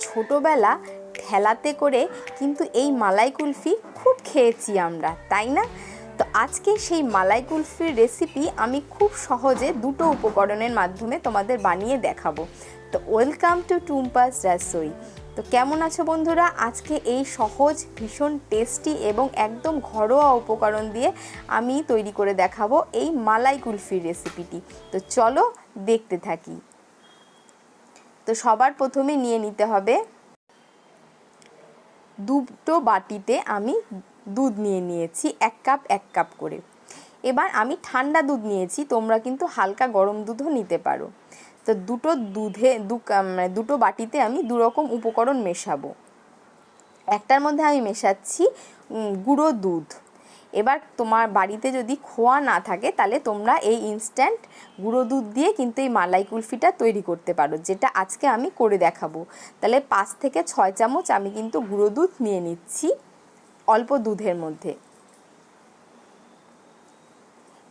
ছোটোবেলা ঠেলাতে করে কিন্তু এই মালাই কুলফি খুব খেয়েছি আমরা, তাই না? তো আজকে সেই মালাই কুলফির রেসিপি আমি খুব সহজে দুটো উপকরণের মাধ্যমে তোমাদের বানিয়ে দেখাবো। তো ওয়েলকাম টু টুম্পাস রাসোই। তো কেমন আছো বন্ধুরা? আজকে এই সহজ, ভীষণ টেস্টি এবং একদম ঘরোয়া উপকরণ দিয়ে আমি তৈরি করে দেখাবো এই মালাই কুলফির রেসিপিটি। তো চলো দেখতে থাকি। তো সবার প্রথমে নিয়ে নিতে হবে দুটো বাটিতে আমি দুধ নিয়ে নিয়েছি, এক কাপ করে। এবার আমি ঠান্ডা দুধ নিয়েছি, তোমরা কিন্তু হালকা গরম দুধও নিতে পারো। তো দুটো বাটিতে আমি দু রকম উপকরণ মেশাবো। একটার মধ্যে আমি মেশাচ্ছি গুঁড়ো দুধ। এবার তোমার বাড়িতে যদি খোয়া না থাকে তাহলে তোমরা এই ইনস্ট্যান্ট গুঁড়ো দুধ দিয়ে কিন্তু এই মালাই কুলফিটা তৈরি করতে পারো, যেটা আজকে আমি করে দেখাবো। তাহলে 5 থেকে 6 চামচ আমি কিন্তু গুঁড়ো দুধ নিয়ে নিচ্ছি অল্প দুধের মধ্যে।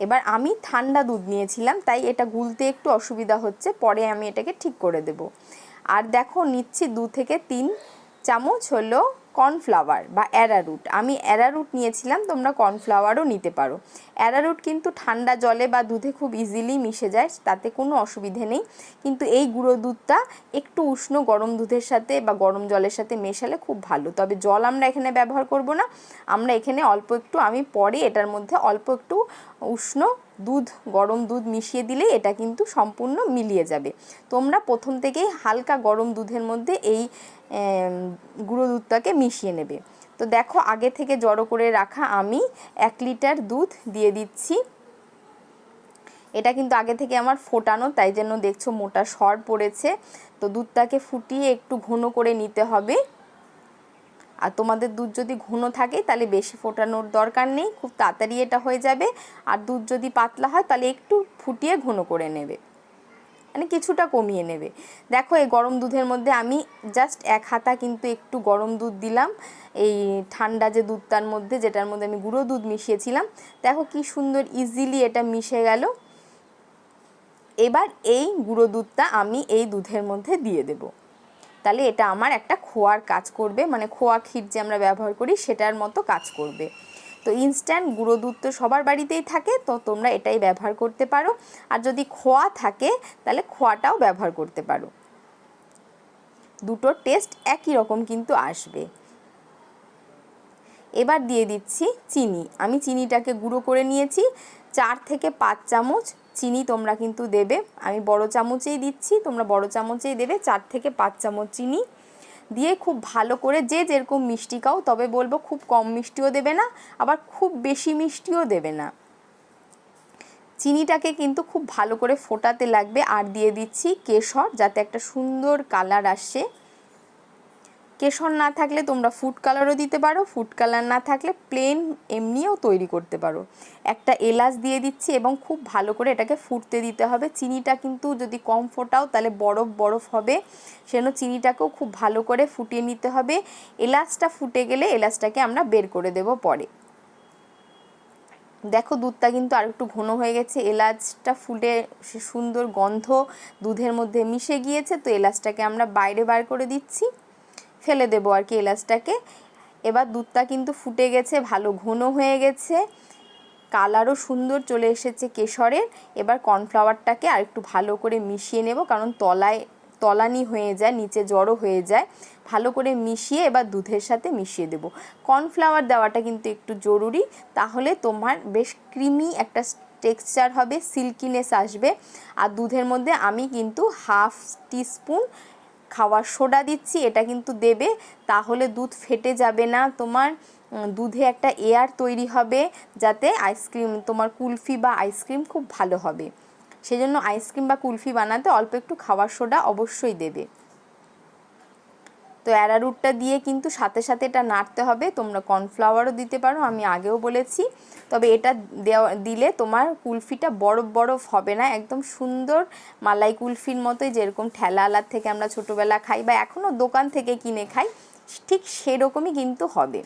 এবার আমি ঠান্ডা দুধ নিয়েছিলাম, তাই এটা গুলতে একটু অসুবিধা হচ্ছে, পরে আমি এটাকে ঠিক করে দেব। আর দেখো নিচ্ছি 2 থেকে 3 চামচ হলো কর্নফ্লাওয়ার বা অ্যারারুট। আমি অ্যারারুট নিয়েছিলাম, তোমরা কর্নফ্লাওয়ারও নিতে পারো। অ্যারারুট কিন্তু ঠান্ডা জলে বা দুধে খুব ইজিলি মিশে যায়, তাতে কোনো অসুবিধে নেই। কিন্তু এই গুঁড়ো দুধটা একটু উষ্ণ গরম দুধের সাথে বা গরম জলের সাথে মেশালে খুব ভালো। তবে জল আমরা এখানে ব্যবহার করব না, আমরা এখানে অল্প একটু, আমি পরে এটার মধ্যে অল্প একটু উষ্ণ দুধ, গরম দুধ মিশিয়ে দিলে এটা কিন্তু সম্পূর্ণ মিলিয়ে যাবে। তোমরা প্রথম থেকেই হালকা গরম দুধের মধ্যে এই গুঁড়ো দুধটাকে মিশিয়ে নেবে। তো দেখো আগে থেকে জড়ো করে রাখা আমি 1 লিটার দুধ দিয়ে দিচ্ছি। এটা কিন্তু আগে থেকে আমার ফোটানো, তাই জন্য দেখছো মোটা সর পড়েছে। তো দুধটাকে ফুটিয়ে একটু ঘন করে নিতে হবে। আর তোমাদের দুধ যদি ঘন থাকে তাহলে বেশি ফোটানোর দরকার নেই, খুব তাড়াতাড়ি এটা হয়ে যাবে। আর দুধ যদি পাতলা হয় তাহলে একটু ফুটিয়ে ঘন করে নেবে, মানে কিছুটা কমিয়ে নেবে। দেখো এই গরম দুধের মধ্যে আমি জাস্ট 1 হাতা কিন্তু একটু গরম দুধ দিলাম এই ঠান্ডা যে দুধটার মধ্যে, যেটার মধ্যে আমি গুঁড়ো দুধ মিশিয়েছিলাম। দেখো কি সুন্দর ইজিলি এটা মিশে গেল। এবার এই গুঁড়ো দুধটা আমি এই দুধের মধ্যে দিয়ে দেব। তাহলে এটা আমার একটা খোয়ার কাজ করবে, মানে খোয়া ক্ষীর যে আমরা ব্যবহার করি সেটার মতো কাজ করবে। তো ইনস্ট্যান্ট গুঁড়ো দুধ তো সবার বাড়িতেই থাকে, তো তোমরা এটাই ব্যবহার করতে পারো। আর যদি খোয়া থাকে তাহলে খোয়াটাও ব্যবহার করতে পারো, দুটোর টেস্ট একই রকম কিন্তু আসবে। এবার দিয়ে দিচ্ছি চিনি। আমি চিনিটাকে গুঁড়ো করে নিয়েছি, 4 থেকে 5 চামচ চিনি তোমরা কিন্তু দেবে। আমি বড় চামচেই দিচ্ছি, তোমরা বড় চামচেই দেবে। 4 থেকে 5 চামচ চিনি দিয়ে খুব ভালো করে, যে যেরকম মিষ্টি খাও, তবে বলবো খুব কম মিষ্টিও দেবে না, আবার খুব বেশি মিষ্টিও দেবে না। চিনিটাকে কিন্তু খুব ভালো করে ফোটাতে লাগবে। আর দিয়ে দিচ্ছি কেশর, যাতে একটা সুন্দর কালার আসে। কেশর না থাকলে তোমরা ফুড কালারও দিতে পারো, ফুড কালার না থাকলে প্লেন এমনিও তৈরি করতে পারো। একটা এলাচ দিয়ে দিচ্ছি এবং খুব ভালো করে এটাকে ফুটতে দিতে হবে। চিনিটা কিন্তু যদি কম ফোটাও তাহলে বরফ হবে, সেজন্য চিনিটাকেও খুব ভালো করে ফুটিয়ে নিতে হবে। এলাচটা ফুটে গেলে এলাচটাকে আমরা বের করে দেব পরে। দেখো দুধটা কিন্তু আর একটু ঘন হয়ে গেছে, এলাচটা ফুটে সে সুন্দর গন্ধ দুধের মধ্যে মিশে গিয়েছে। তো এলাচটাকে আমরা বাইরে বার করে দিচ্ছি, ফেলে দেবো আর কি এলাচটাকে। এবার দুধটা কিন্তু ফুটে গেছে, ভালো ঘন হয়ে গেছে, কালারও সুন্দর চলে এসেছে কেশরের। এবার কর্নফ্লাওয়ারটাকে আর একটু ভালো করে মিশিয়ে নেব, কারণ তলানি হয়ে যায়, নিচে জড়ো হয়ে যায়। ভালো করে মিশিয়ে এবার দুধের সাথে মিশিয়ে দেব। কর্নফ্লাওয়ার দেওয়াটা কিন্তু একটু জরুরি, তাহলে তোমার বেশ ক্রিমি একটা টেক্সচার হবে, সিল্কিনেস আসবে। আর দুধের মধ্যে আমি কিন্তু 1/2 টিস্পুন খাওয়ার সোডা দিচ্ছি, এটা কিন্তু দেবে, তাহলে দুধ ফেটে যাবে না। তোমার দুধে একটা এয়ার তৈরি হবে, যাতে আইসক্রিম, তোমার কুলফি বা আইসক্রিম খুব ভালো হবে। সেজন্য আইসক্রিম বা কুলফি বানাতে অল্প একটু খাওয়ার সোডা অবশ্যই দেবে। তো অ্যারারুটটা দিয়ে কিন্তু সাথে সাথে এটা নাড়তে হবে। তোমরা কর্নফ্লাওয়ারও দিতে পারো, আমি আগেও বলেছি। তবে এটা দিলে তোমার কুলফিটা বরফ হবে না, একদম সুন্দর মালাই কুলফির মতোই, যেরকম ঠেলাওয়ালার থেকে আমরা ছোটোবেলা খাই বা এখনও দোকান থেকে কিনে খাই, ঠিক সেরকমই কিন্তু হবে।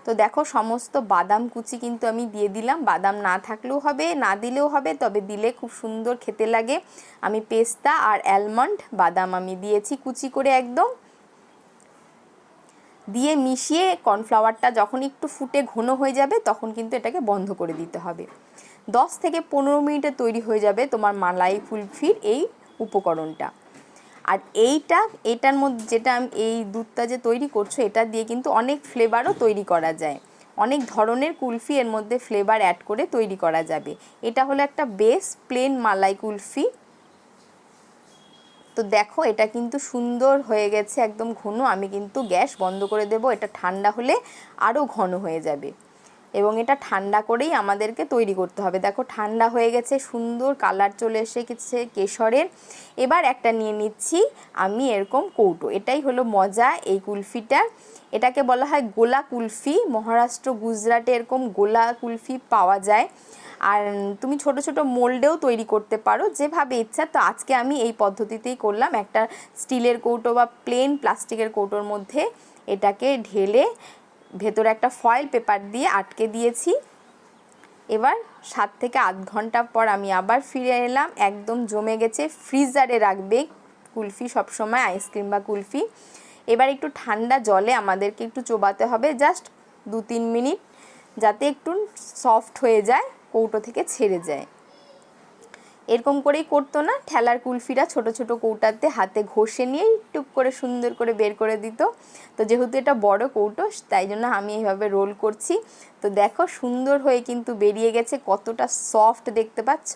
তো দেখো সমস্ত বাদাম কুচি কিন্তু আমি দিয়ে দিলাম। বাদাম না থাকলেও হবে, না দিলেও হবে, তবে দিলে খুব সুন্দর খেতে লাগে। আমি পেস্তা আর অ্যালমন্ড বাদাম আমি দিয়েছি কুচি করে একদম। দিয়ে মিশিয়ে কর্নফ্লাওয়ারটা যখন একটু ফুটে ঘন হয়ে যাবে তখন কিন্তু এটাকে বন্ধ করে দিতে হবে। 10 থেকে 15 মিনিটে তৈরি হয়ে যাবে তোমার মালাই কুলফির এই উপকরণটা। আর এটার মধ্যে যেটা আমি এই দুধটা যে তৈরি করছো এটা দিয়ে কিন্তু অনেক ফ্লেভারও তৈরি করা যায়, অনেক ধরনের কুলফি এর মধ্যে ফ্লেভার অ্যাড করে তৈরি করা যাবে। এটা হলো একটা বেস প্লেন মালাই কুলফি। তো দেখো এটা কিন্তু সুন্দর হয়ে গেছে, একদম ঘন। আমি কিন্তু গ্যাস বন্ধ করে দেব, এটা ঠান্ডা হলে আরও ঘন হয়ে যাবে এবং এটা ঠান্ডা করেই আমাদেরকে তৈরি করতে হবে। দেখো ঠান্ডা হয়ে গেছে, সুন্দর কালার চলে এসে গেছে কেশরের। এবার একটা নিয়ে নিচ্ছি আমি এরকম কৌটো। এটাই হলো মজা এই কুলফিটার। এটাকে বলা হয় গোলা কুলফি। মহারাষ্ট্র, গুজরাটে এরকম গোলা কুলফি পাওয়া যায়। আর তুমি ছোট ছোট মোল্ডেও তৈরি করতে পারো, যেভাবে ইচ্ছা। তো আজকে আমি এই পদ্ধতিতেই করলাম। একটা স্টিলের কৌটো বা প্লেন প্লাস্টিকের কৌটোর মধ্যে এটাকে ঢেলে ভেতরে একটা ফয়েল পেপার দিয়ে আটকে দিয়েছি। এবার 7 থেকে 8 ঘন্টা পর আমি আবার ফিরে এলাম। একদম জমে গেছে। ফ্রিজারে রাখবে কুলফি সবসময়, আইসক্রিম বা কুলফি। এবার একটু ঠান্ডা জলে আমাদেরকে একটু চোবাতে হবে, জাস্ট 2-3 মিনিট, যাতে একটু সফট হয়ে যায়, কৌটো থেকে ছেড়ে যায়। এরকম করেই করতো না ঠেলার কুলফিরা, ছোট ছোট কৌটাতে হাতে ঘষে নিয়ে টুক করে সুন্দর করে বের করে দিত। তো যেহেতু এটা বড় কৌটো তাই জন্য আমি এইভাবে রোল করছি। তো দেখো সুন্দর হয়ে কিন্তু বেরিয়ে গেছে। কতটা সফট দেখতে পাচ্ছ,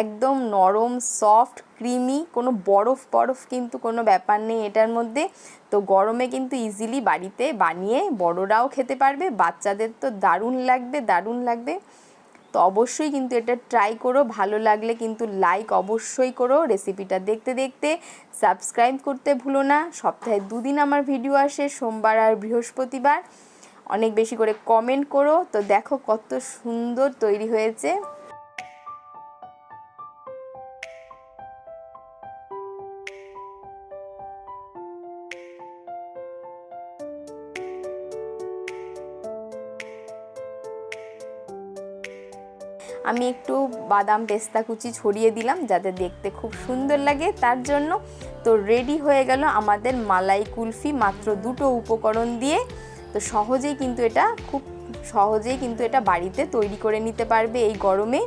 একদম নরম সফট ক্রিমি, কোনো বরফ কিন্তু কোনো ব্যাপার নেই এটার মধ্যে। তো গরমে কিন্তু ইজিলি বাড়িতে বানিয়ে বড়রাও খেতে পারবে, বাচ্চাদের তো দারুণ লাগবে। তো অবশ্যই কিন্তু এটা ট্রাই করো। ভালো লাগলে কিন্তু লাইক অবশ্যই করো। রেসিপিটা দেখতে সাবস্ক্রাইব করতে ভুলো না। সপ্তাহে 2 দিন আমার ভিডিও আসে, সোমবার আর বৃহস্পতিবার। অনেক বেশি করে কমেন্ট করো। তো দেখো কত সুন্দর তৈরি হয়েছে। আমি একটু বাদাম পেস্তা কুচি ছড়িয়ে দিলাম যাতে দেখতে খুব সুন্দর লাগে তার জন্য। তো রেডি হয়ে গেল আমাদের মালাই কুলফি মাত্র 2টো উপকরণ দিয়ে। তো খুব সহজেই কিন্তু এটা বাড়িতে তৈরি করে নিতে পারবে এই গরমে।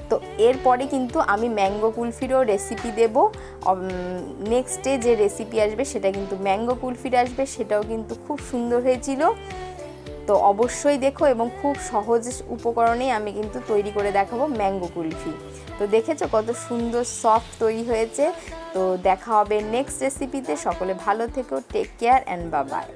তো এরপরে কিন্তু আমি ম্যাঙ্গো কুলফিরও রেসিপি দেব। নেক্সট ডে যে রেসিপি আসবে সেটা কিন্তু ম্যাঙ্গো কুলফির আসবে, সেটাও কিন্তু খুব সুন্দর হয়েছিল। তো অবশ্যই দেখো, এবং খুব সহজ উপকরণেই আমি কিন্তু তৈরি করে দেখাবো ম্যাঙ্গো কুলফি। তো দেখেছো কত সুন্দর সফট তৈরি হয়েছে। তো দেখা হবে নেক্সট রেসিপিতে। সকলে ভালো থেকো, take care and bye by.